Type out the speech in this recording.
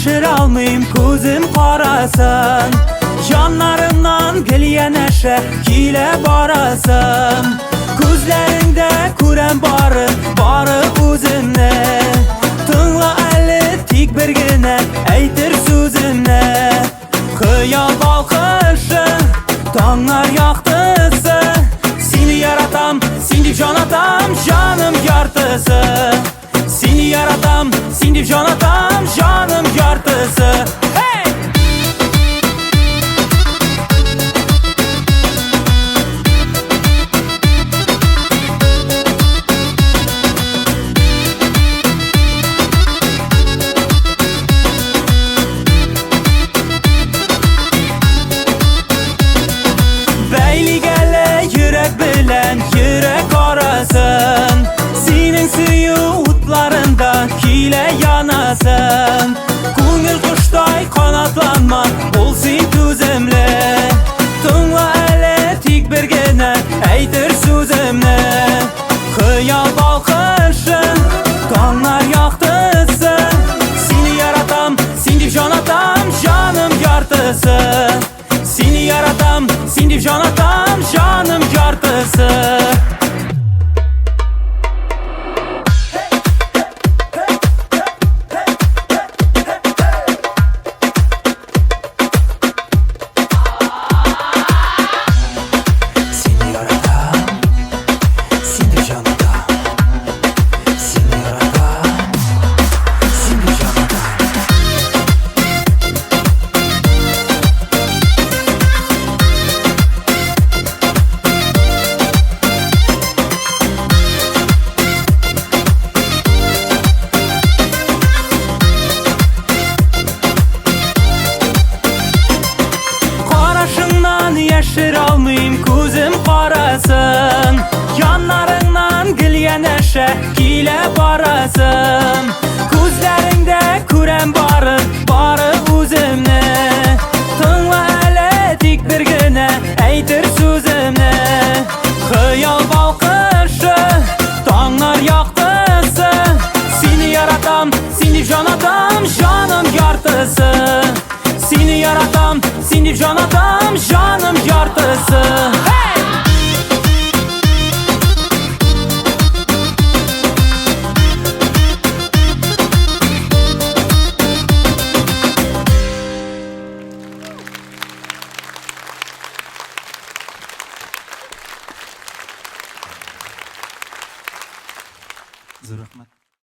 yaşıralmayım ko'zim qarasan. Jonlarimdan gilya neşe kile borasam. Ko'zlaringda ko'ram bari o'zimni. Tingla ali tik birgina aytir so'zimni. Xiyol balqishi tonglar yoqtisi. Seni yaratam, sen deb jon atam, jonim yartisi. Seni yaratam, sen deb jon atam, jonim yartisi. Hey! Beyligele yürek bilen yürek arasın. Senin suyu utlarında kile yanasın. Ko'ngil qushday qanotlanma bo'lsin ko'zimli. Tingla ali tik birgina aytir so'zimni. Xiyol balqishi tonglar yoqtisi. Seni yaratam, sen deb jon atam, jonim yartisi. Seni yaratam, sen deb jon atam, jonim yartisi. Yaşıralmayım ko'zim qarasan. Jonlaringdan gilya neşe kile borasam. Ko'zlaringda ko'ram bari o'zimni. Tingla ali tik birgina aytir so'zimni. Xiyol balqishi tonglar yoqtisi. Seni yaratam, sen deb jon atam, jonim yartisi. Seni yaratam, sen deb jon atam, jonim yartisi. Hey! Zo'r rahmat.